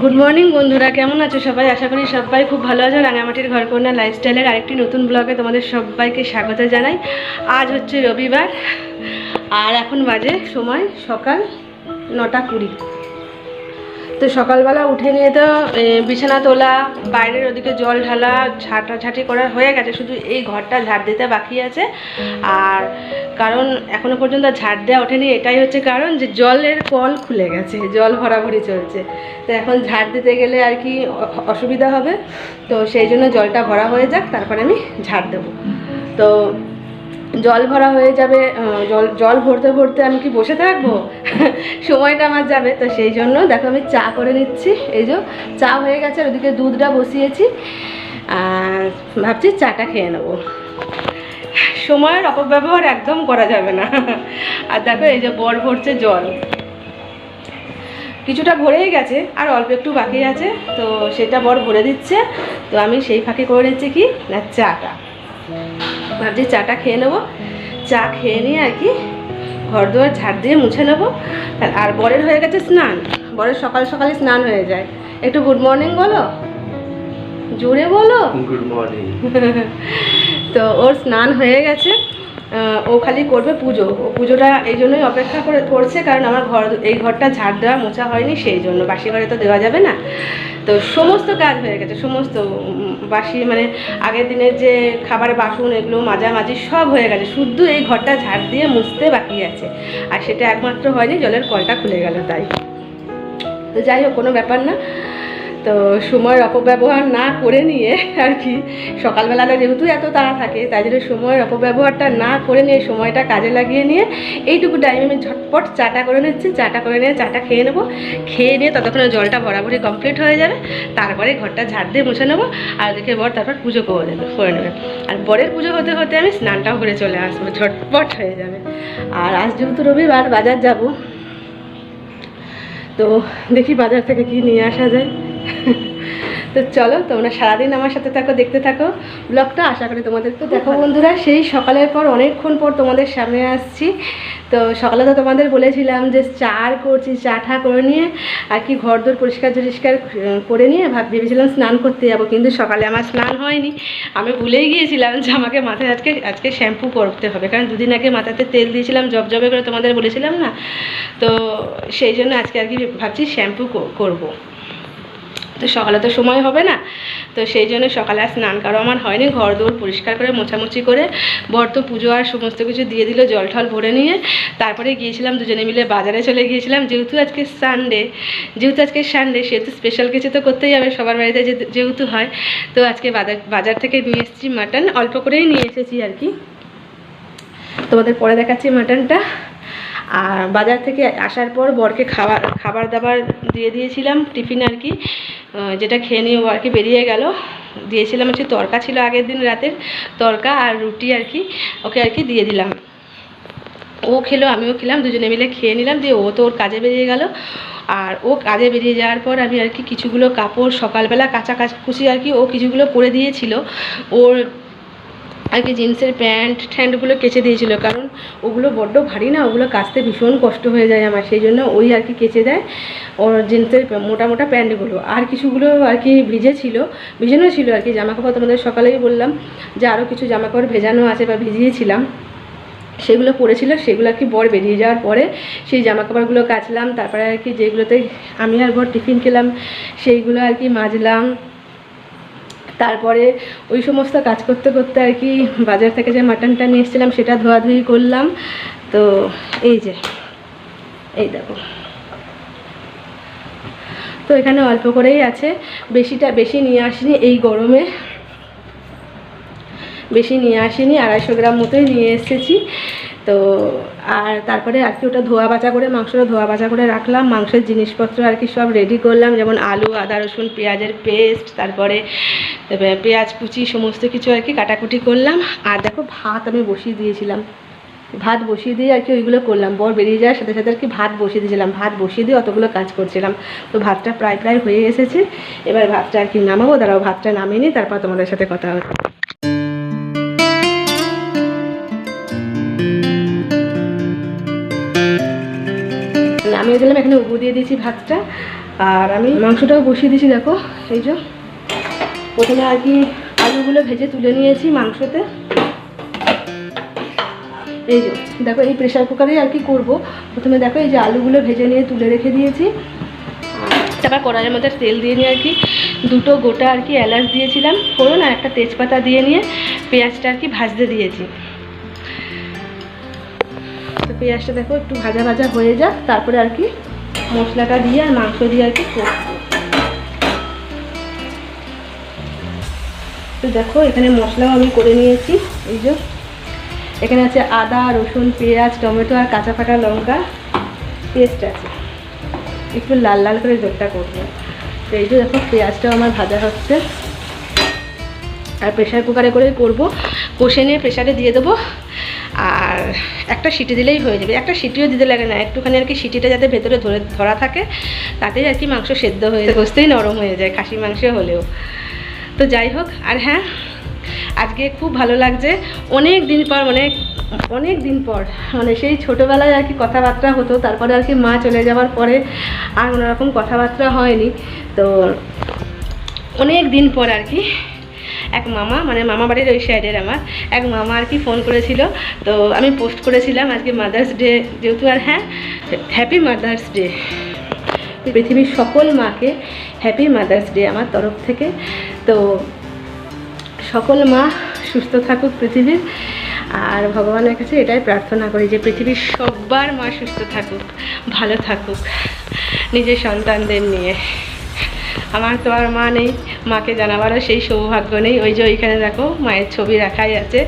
Good morning বন্ধুরা, কেমন আছো সবাই? আশা করি সবাই খুব ভালো আছো। রাঙামাটির ঘরকন্যা লাইফস্টাইলের আরেকটি নতুন ব্লগে তোমাদের সবাইকে স্বাগত জানাই। আজ হচ্ছে রবিবার আর এখন বাজে সময় সকাল 9:20। তো সকালবেলা উঠে নিয়ে তো বিছানা তোলা, বাইরের ওদিকে জল ঢালা, ঝাঁটাঝাঁটি করা হয়ে গেছে, শুধু এই ঘরটা ঝাড় দিতে বাকি আছে। আর কারণ এখনও পর্যন্ত ঝাড় দেওয়া ওঠেনি, এটাই হচ্ছে কারণ যে জলের কল খুলে গেছে, জল ভরাভরি চলছে। তো এখন ঝাড় দিতে গেলে আর কি অসুবিধা হবে, তো সেই জন্য জলটা ভরা হয়ে যাক, তারপরে আমি ঝাড় দেবো। তো জল ভরা হয়ে যাবে, জল ভরতে ভরতে আমি কি বসে থাকবো? সময়টা আমার যাবে। তো সেই জন্য দেখো আমি চা করে নিচ্ছি। এই যে চা হয়ে গেছে, আর ওদিকে দুধটা বসিয়েছি, আর ভাবছি চাটা খেয়ে নেবো। সময়ের অপব্যবহার একদম করা যাবে না। আর দেখো এই যে বর ভরছে জল, কিছুটা ভরেই গেছে, আর অল্প একটু বাকি আছে, তো সেটা বর ভরে দিচ্ছে। তো আমি সেই ফাঁকে করে নিচ্ছি কি না চাটা। ভাবছি চাটা খেয়ে নেবো, চা খেয়ে নিয়ে আর কি ঘর দুয়ার ঝাড় দিয়ে মুছে নেবো। আর বরের হয়ে গেছে স্নান, বরের সকাল সকালে স্নান হয়ে যায়। একটু গুড মর্নিং বলো, জোরে বলো। Good morning. তো ওর স্নান হয়ে গেছে, ও খালি করবে পুজো। ও পুজোটা এই জন্যই অপেক্ষা করছে, কারণ আমার এই ঘরটা ঝাড় দেওয়া মোছা হয়নি, সেই জন্য। বাসি ঘরে তো দেওয়া যাবে না। তো সমস্ত কাজ হয়ে গেছে, সমস্ত বাসি মানে আগের দিনের যে খাবারের বাসন এগুলো মাঝামাঝি সব হয়ে গেছে, শুধু এই ঘরটা ঝাড় দিয়ে মুছতে বাকি আছে। আর সেটা একমাত্র হয়নি, জলের কলটা খুলে গেল তাই। তো যাই হোক, কোনো ব্যাপার না। তো সময়ের অপব্যবহার না করে নিয়ে আর কি, সকালবেলাটা যেহেতু এত তাড়া থাকে, তাই জন্য সময়ের অপব্যবহারটা না করে নিয়ে সময়টা কাজে লাগিয়ে নিয়ে এইটুকু টাইমে আমি ঝটপট চাটা করে নিচ্ছি। চাটা করে নিয়ে চাটা খেয়ে নেবো, খেয়ে নিয়ে ততক্ষণে জলটা ভরাভরি কমপ্লিট হয়ে যাবে, তারপরে ঘরটা ঝাড় দিয়ে মুছে নেবো। আর দেখে বর তারপর পুজো করে নেবে। আর বরের পুজো হতে হতে আমি স্নানটাও করে চলে আসবো, ঝটপট হয়ে যাবে। আর আজ যেহেতু রবিবার, বাজার যাব, তো দেখি বাজার থেকে কি নিয়ে আসা যায়। তো চলো, তোমরা সারাদিন আমার সাথে থাকো, দেখতে থাকো ব্লগটা। আশা করি তোমাদের তো দেখো বন্ধুরা, সেই সকালের পর অনেকক্ষণ পর তোমাদের সামনে আসছি। তো সকালে তো তোমাদের বলেছিলাম যে চা করছি, চা ঠা করে নিয়ে আর কি ঘর দোর পরিষ্কার করে নিয়ে ভেবেছিলাম স্নান করতে যাবো, কিন্তু সকালে আমার স্নান হয়নি। আমি ভুলেই গিয়েছিলাম যে আমাকে মাথায় আজকে শ্যাম্পু করতে হবে, কারণ দুদিন আগে মাথাতে তেল দিয়েছিলাম জবে করে, তোমাদের বলেছিলাম না। তো সেই জন্য আজকে আর কি ভাবছি শ্যাম্পু করবো। তো সকালে তো সময় হবে না, তো সেই জন্য সকালে আর স্নান করা আমার হয়নি। ঘর দৌড় পরিষ্কার করে মোছামুছি করে বর তো পুজো আর সমস্ত কিছু দিয়ে দিল, জল ঠল ভরে নিয়ে। তারপরে গিয়েছিলাম দুজনে মিলে বাজারে, চলে গিয়েছিলাম। যেহেতু আজকে সানডে সেহেতু স্পেশাল কিছু তো করতেই হবে, সবার বাড়িতে যেহেতু হয়। তো আজকে বাজার থেকে নিয়ে এসেছি মাটন, অল্প করেই নিয়ে এসেছি আর কি, তোমাদের পরে দেখাচ্ছি মাটনটা। আর বাজার থেকে আসার পর বরকে খাবার দাবার দিয়ে দিয়েছিলাম টিফিন আর কি, যেটা খেয়ে নিয়ে ও আর কি বেরিয়ে গেল। দিয়েছিলাম হচ্ছে তরকা ছিল আগের দিন রাতের তরকা আর রুটি আর কি, ওকে আর কি দিয়ে দিলাম। ও খেলো, আমিও খেলাম, দুজনে মিলে খেয়ে নিলাম। দিয়ে ও তো ওর কাজে বেরিয়ে গেল। আর ও কাজে বেরিয়ে যাওয়ার পর আমি আর কি কিছুগুলো কাপড় সকালবেলা কাচাকুচি আর কি ও কিছুগুলো করে দিয়েছিল। ওর আর কি জিন্সের প্যান্টগুলো কেচে দিয়েছিল, কারণ ওগুলো বড্ড ভারী না, ওগুলো কাচতে ভীষণ কষ্ট হয়ে যায় আমার, সেই জন্য ওই আর কি কেচে দেয় ওর জিন্সের মোটা প্যান্টগুলো। আর কিছুগুলো আর কি ভিজানো ছিল আর কি জামাকাপড়। তোমাদের সকালেই বললাম যে আরও কিছু জামাকাপড় ভেজানো আছে বা ভিজিয়েছিলাম, সেগুলো পরেছিল। সেগুলো আর কি বর বেরিয়ে যাওয়ার পরে সেই জামাকাপড়গুলো কাচলাম। তারপরে আর কি যেগুলোতে আমি আর বর টিফিন খেলাম সেইগুলো আর কি মাজলাম। তারপরে ওই সমস্ত কাজ করতে করতে আর কি বাজার থেকে যে মাটনটা নিয়ে এসেছিলাম সেটা ধোয়াধুয়ি করলাম। তো এই দেখো, তো এখানে অল্প করেই আছে, বেশি নিয়ে আসিনি, এই গরমে বেশি নিয়ে আসিনি, 250 গ্রাম মতোই নিয়ে এসেছি। তো আর তারপরে আর কি ওটা মাংসটা ধোয়া বাছা করে রাখলাম। মাংসের জিনিসপত্র আর কি সব রেডি করলাম, যেমন আলু, আদা, রসুন, পেঁয়াজের পেস্ট, তারপরে পেঁয়াজ কুচি, সমস্ত কিছু আর কি কাটাকুটি করলাম। আর দেখো ভাত আমি বসিয়ে দিয়েছিলাম, ভাত বসিয়ে দিয়ে আর কি ওইগুলো করলাম। বর বেরিয়ে যাওয়ার সাথে সাথে আর কি ভাত বসিয়ে দিয়েছিলাম, ভাত বসিয়ে দিয়ে অতগুলো কাজ করছিলাম। তো ভাতটা প্রায় হয়ে এসেছে, এবার ভাতটা আর কি নামাবো। দাঁড়াও, ভাতটা নামিয়ে নিই, তারপর তোমাদের সাথে কথা হবে। নামিয়ে দিলাম, এখানে উবু দিয়ে দিয়েছি ভাতটা। আর আমি মাংসটাও বসিয়ে দিয়েছি। দেখো এই যে প্রথমে আর কি আলুগুলো ভেজে তুলে নিয়েছি মাংসতে। এই যে দেখো এই প্রেশার কুকারেই আর কি করবো। প্রথমে দেখো এই যে আলুগুলো ভেজে নিয়ে তুলে রেখে দিয়েছি। তারপর কড়াইয়ের মধ্যে তেল দিয়ে নিয়ে আর কি দুটো গোটা আর কি এলাচ দিয়েছিলাম ফোড়ন, আর একটা তেজপাতা দিয়ে নিয়ে পেঁয়াজটা আর কি ভাজতে দিয়েছি। তো পেঁয়াজটা দেখো একটু ভাজা ভাজা হয়ে যাক, তারপরে আর কি মশলাটা দিয়ে আর মাংস দিয়ে আর কি করবো। তো দেখো এখানে মশলাও আমি করে নিয়েছি। এই যে এখানে আছে আদা, রসুন, পেঁয়াজ, টমেটো আর কাঁচা পাকা লঙ্কা পেস্ট আছে। একটু লাল লাল করে ঝোলটা করবো। তো এই যে দেখো পেঁয়াজটাও আমার ভাজা হচ্ছে। আর প্রেশার কুকারে করে করবো, কষে নিয়ে প্রেশারে দিয়ে দেবো। আর একটা সিটি দিলেই হয়ে যাবে। একটা সিটিও দিতে লাগে না, একটুখানি আর কি সিটিটা যাতে ভেতরে ধরা থাকে, তাতেই আর কি মাংস সেদ্ধ হয়ে যায়, কষতেই নরম হয়ে যায়, খাসি মাংস হলেও। তো যাই হোক, আর হ্যাঁ আজকে খুব ভালো লাগছে। অনেক দিন পর মানে সেই ছোটোবেলায় আর কি কথাবার্তা হতো, তারপরে আর কি মা চলে যাওয়ার পরে আর কোনোরকম কথাবার্তা হয়নি। তো অনেক দিন পর আর কি এক মামা, মানে মামা বাড়ির ওই সাইডের আমার এক মামা আর কি ফোন করেছিল। তো আমি পোস্ট করেছিলাম আজকে মাদার্স ডে যেহেতু, আর হ্যাঁ হ্যাপি মাদার্স ডে। পৃথিবীর সকল মাকে হ্যাপি মাদার্স ডে আমার তরফ থেকে। তো সকল মা সুস্থ থাকুক পৃথিবীর, আর ভগবানের কাছে এটাই প্রার্থনা করি যে পৃথিবীর সবার মা সুস্থ থাকুক, ভালো থাকুক নিজের সন্তানদের নিয়ে। আমার তো আর মা নেই, মাকে জানাবারও সেই সৌভাগ্য নেই। ওই যে ওইখানে দেখো মায়ের ছবি রাখাই আছে।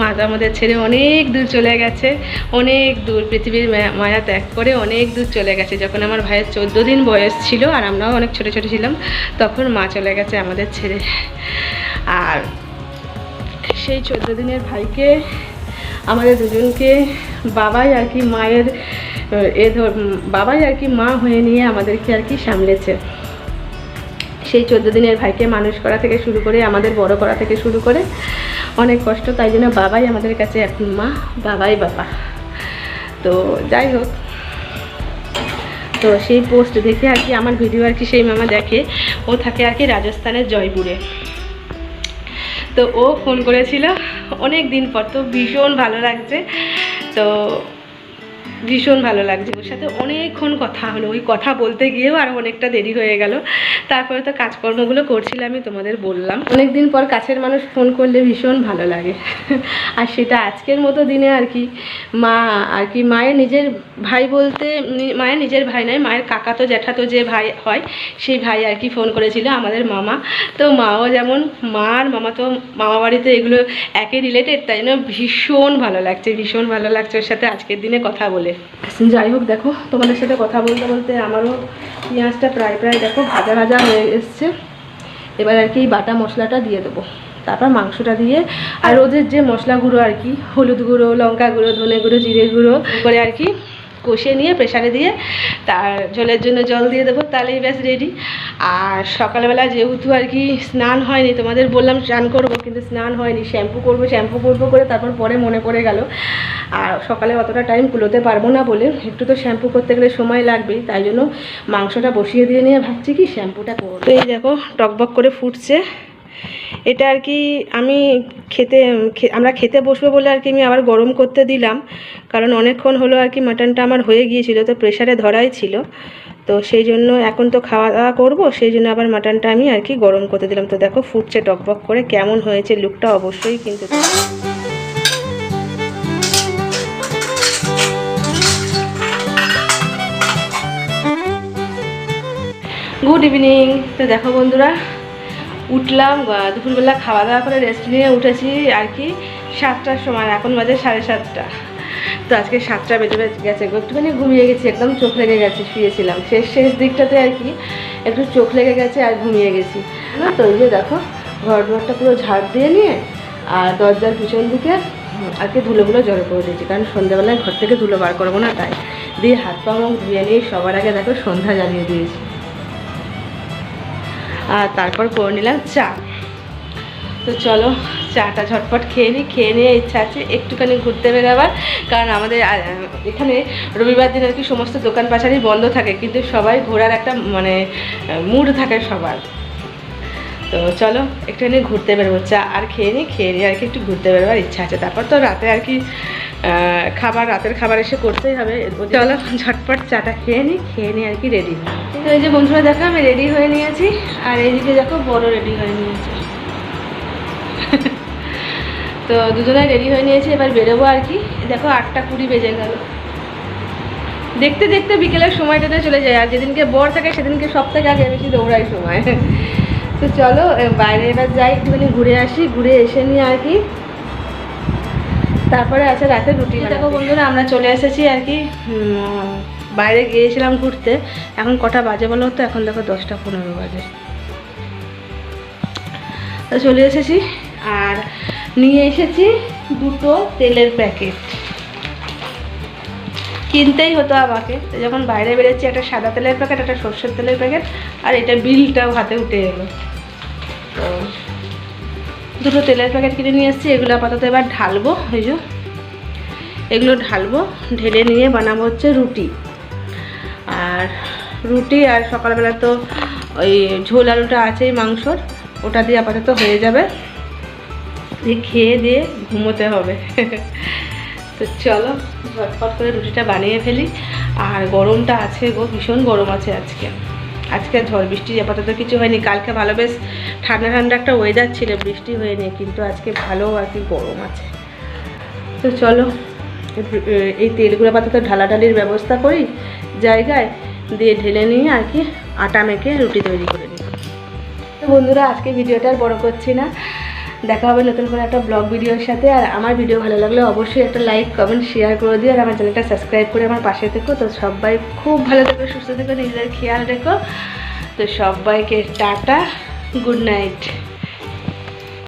মা তো আমাদের ছেড়ে অনেক দূর চলে গেছে, অনেক দূর পৃথিবীর মায়া ত্যাগ করে অনেক দূর চলে গেছে। যখন আমার ভাইয়ের 14 দিন বয়স ছিল আর আমরাও অনেক ছোটো ছোটো ছিলাম, তখন মা চলে গেছে আমাদের ছেড়ে। আর সেই 14 দিনের ভাইকে আমাদের দুজনকে বাবাই আর কি মায়ের বাবাই আর কি মা হয়ে নিয়ে আমাদেরকে আর কি সামলেছে। সেই 14 দিনের ভাইকে মানুষ করা থেকে শুরু করে আমাদের বড় করা থেকে শুরু করে অনেক কষ্ট, তাই জন্য বাবাই আমাদের কাছে এখন মা, বাবাই বাবা। তো যাই হোক, তো সেই পোস্ট দেখে আর কি আমার ভিডিও আর কি সেই মামা দেখে, ও থাকে আর কি রাজস্থানের জয়পুরে। তো ও ফোন করেছিল অনেক দিন পর, তো ভীষণ ভালো লাগছে। তো ভীষণ ভালো লাগছে, ওর সাথে অনেকক্ষণ কথা হলো। ওই কথা বলতে গিয়েও আরও অনেকটা দেরি হয়ে গেল। তারপরে তো কাজকর্মগুলো করছিলাম, আমি তোমাদের বললাম। অনেক দিন পর কাছের মানুষ ফোন করলে ভীষণ ভালো লাগে। আর সেটা আজকের মতো দিনে আর কি মা আর কি মায়ের নিজের ভাই বলতে, মায়ের নিজের ভাই নয়, মায়ের কাকাতো জ্যাঠাতো যে ভাই হয় সেই ভাই আর কি ফোন করেছিল, আমাদের মামা। তো মাও যেমন মা আর মামা তো মামা বাড়িতে এগুলো একই রিলেটেড, তাই জন্য ভীষণ ভালো লাগছে, ভীষণ ভালো লাগছে ওর সাথে আজকের দিনে কথা বলে। যাই হোক, দেখো তোমাদের সাথে কথা বলতে বলতে আমারও পেঁয়াজটা প্রায় দেখো ভাজা ভাজা হয়ে এসছে। এবার আর কি বাটা মশলাটা দিয়ে দেবো, তারপর মাংসটা দিয়ে আর ওদের যে মশলা গুঁড়ো আর কি হলুদ গুঁড়ো, লঙ্কা গুঁড়ো, ধনে গুঁড়ো, জিরে গুঁড়ো করে আর কি কষে নিয়ে প্রেশারে দিয়ে তার ঝোলের জন্য জল দিয়ে দেবো, তাহলেই ব্যাস রেডি। আর সকালবেলা যেহেতু আর কি স্নান হয়নি, তোমাদের বললাম স্নান করবো কিন্তু স্নান হয়নি, শ্যাম্পু করবো করে তারপর পরে মনে পড়ে গেল। আর সকালে অতটা টাইম কুলোতে পারবো না বলে একটু তো শ্যাম্পু করতে গেলে সময় লাগবেই, তাই জন্য মাংসটা বসিয়ে দিয়ে নিয়ে ভাবছি কি শ্যাম্পুটা করবো। তো এই দেখো টকবক করে ফুটছে। এটা আর কি আমি আমরা খেতে বসবো বলে আর কি আমি আবার গরম করতে দিলাম, কারণ অনেকক্ষণ হলো আর কি মাটনটা আমার হয়ে গিয়েছিল, তো প্রেশারে ধরাই ছিল। তো সেই জন্য এখন তো খাওয়া দাওয়া করবো, সেই জন্য আবার মাটনটা আমি আর কি গরম করতে দিলাম। তো দেখো ফুটছে টকবক করে, কেমন হয়েছে লুকটা অবশ্যই কিন্তু। Good evening. তো দেখো বন্ধুরা, উঠলাম দুপুরবেলা খাওয়া দাওয়া করে রেস্ট নিয়ে উঠেছি আর কি 7টার সময়, এখন বাজে 7:30। তো আজকে 7টা বেজে গেছে, একটুখানি ঘুমিয়ে গেছি, একদম চোখ লেগে গেছে, শুয়েছিলাম শেষ দিকটাতে আর কি একটু চোখ লেগে গেছে আর ঘুমিয়ে গেছি না। তো এই যে দেখো ঘরটা পুরো ঝাড় দিয়ে নিয়ে আর দরজার পিছন দিকে আর কি ধুলোগুলো জড়ো করে দিয়েছি, কারণ সন্ধ্যাবেলায় ঘর থেকে ধুলো বার করবো না, তাই দিয়ে হাত পা মুখ ধুয়ে নিয়ে সবার আগে দেখো সন্ধ্যা জ্বালিয়ে দিয়েছি। আর তারপর করে নিলাম চা। তো চলো চাটা ঝটপট খেয়ে নিই, খেয়ে নিয়ে ইচ্ছা আছে একটুখানি ঘুরতে বেরোবার। কারণ আমাদের এখানে রবিবার দিন আর কি সমস্ত দোকান পাচারই বন্ধ থাকে, কিন্তু সবাই ঘোরার একটা মানে মুড থাকে সবার। তো চলো একটুখানি ঘুরতে বেরোবো, চা আর খেয়ে নিই, খেয়ে নিয়ে আর কি একটু ঘুরতে বেরোবার ইচ্ছা আছে। তারপর তো রাতে আর কি রাতের খাবার এসে করতেই হবে। চলো ঝটপট চাটা খেয়ে নিই, খেয়ে নিই আর কি রেডি। তো এই যে বন্ধুরা দেখো আমি রেডি হয়ে নিয়েছি, আর এইদিকে দেখো বড় রেডি হয়ে নিয়েছি। তো দুজনেই রেডি হয়ে নিয়েছি, এবার বেরোবো আর কি। দেখো 8:20 বেজে গেল। দেখতে দেখতে বিকেলের সময়টাতে চলে যায়, আর যেদিনকে বর থাকে সেদিনকে সব থেকে আগে বেশি দৌড়াই সময়। তো চলো বাইরে এবার যাই, একটুখানি ঘুরে আসি, ঘুরে এসে নিয়ে আর কি তারপরে আছে রাতে রুটি। দেখো বন্ধুরা আমরা চলে এসেছি আর কি, বাইরে গিয়েছিলাম ঘুরতে। এখন কটা বাজে বলো তো? এখন দেখো 10:15 বাজে। তো চলে এসেছি, আর নিয়ে এসেছি 2টো তেলের প্যাকেট। কিনতেই হতো আমাকে, যখন বাইরে বেরোচ্ছি একটা সাদা তেলের প্যাকেট, একটা সর্ষের তেলের প্যাকেট, আর এটা বিলটাও হাতে উঠে এলো। তো 2টো তেলের প্যাকেট কিনে নিয়ে এসেছি। এগুলো আপাতত এবার ঢালবো, এই যে এগুলো ঢালবো, ঢেলে নিয়ে বানাবো হচ্ছে রুটি। আর সকালবেলা তো ওই ঝোল আলুটা আছেই মাংসর, ওটা দিয়ে আপাতত হয়ে যাবে। খেয়ে দিয়ে ঘুমোতে হবে। তো চলো ঝটপট করে রুটিটা বানিয়ে ফেলি। আর গরমটা আছে গো, ভীষণ গরম আছে আজকে ঝড় বৃষ্টি আপাতত কিছু হয়নি। কালকে ভালো বেশ ঠান্ডা ঠান্ডা একটা ওয়েদার ছিল, বৃষ্টি হয়নি, কিন্তু আজকে ভালো আর কি গরম আছে। তো চলো এই তেলগুলো আপাতত ঢালাঢালির ব্যবস্থা করি জায়গায়, দিয়ে ঢেলে নিয়ে আর কি আটা মেখে রুটি তৈরি করে নিই। তো বন্ধুরা আজকে ভিডিওটা আর বড় করছি না, দেখা হবে নতুন করে একটা ব্লগ ভিডিওর সাথে। আর আমার ভিডিও ভালো লাগলে অবশ্যই একটা লাইক কমেন্ট শেয়ার করে দিও, আর আমার চ্যানেলটা সাবস্ক্রাইব করে আমার পাশে থেকো। তো সবাই খুব ভালো থেকো, সুস্থ থেকো, নিজেদের খেয়াল রেখো। তো সবাইকে টাটা, গুড নাইট।